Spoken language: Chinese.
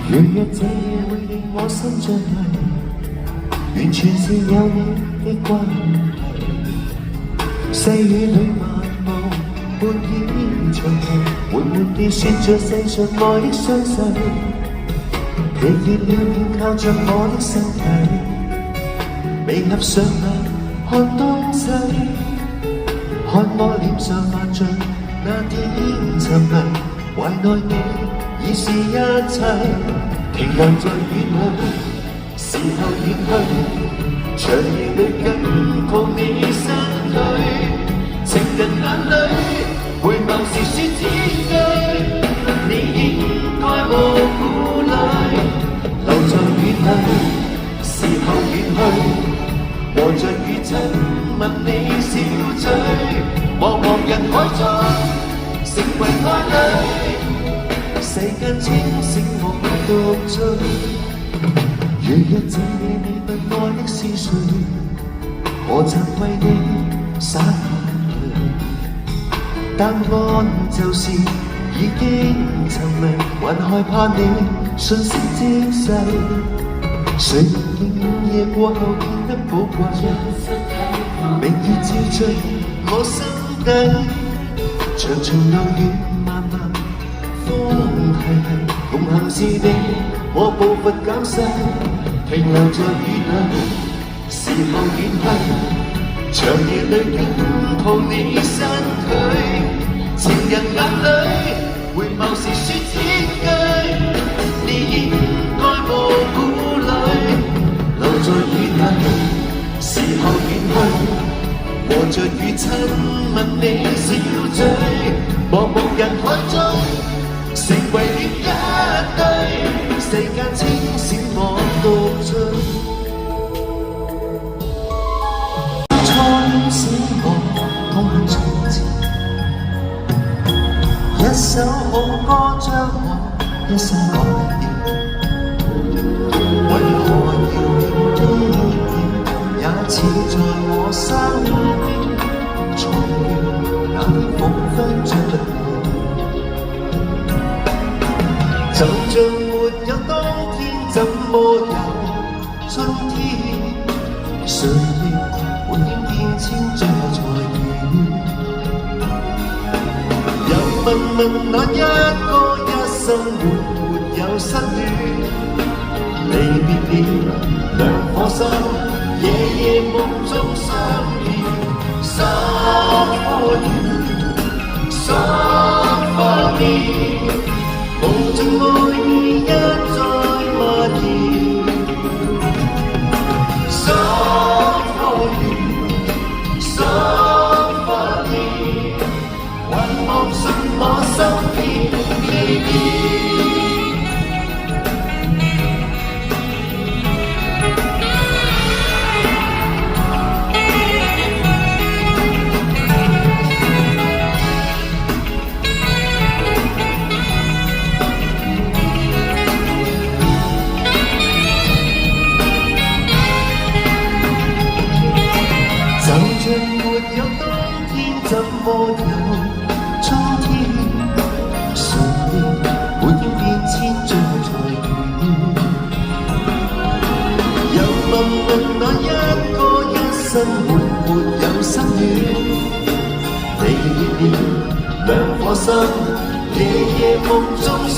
若若這夜會令我心着迷，完全是有你的關係。細雨裏漫步，半倚長堤，緩緩地說着世上愛的傷勢。你熱了便靠着我的身體，未合上眼看東西，看我臉上泛着那點沉迷，懷內你已是一切。停留在遠去，時候遠去，長夜裏緊抱你身軀，情人眼裏回眸時說知己，你應該無顧慮。留在遠去，時候遠去，和着雨親吻你小嘴，茫茫人海中成為愛侶。世間清醒我獨醉，若若這夜你問愛的是誰，何曾為你灑眼淚？答案就是已經沉迷，還害怕你瞬息即逝。誰能令午夜過後變得寶貴？明月照進我心底，長長路遠漫漫。風係同行是你，我步伐減細，停留在雨裏，時候遠去，長夜裏緊抱你身軀，情人眼裏回眸時說知己，你應該無顧慮。留在雨裏，時候遠去，和着雨親吻你小嘴，茫茫人海中成為了一對，世間清醒我獨醉，初點使我痛恨從前，一首好歌將我一生改變，為何遙遠的臉也似在我身邊，重現那天彷彿着就像沒有冬天，怎麼有春天？誰料滿天變遷，最後才遇。又問那一個一生沒有失戀，離別了兩顆心，夜夜夢中相見。Song for you, song for me。夢中愛意一再蔓延 ，Song for you, song for me， 還望信我心片離別。怎麼有春天？誰料每天變遷，最後才遇。又問那一個一生沒有失戀，離別了兩顆心，夜夜夢中相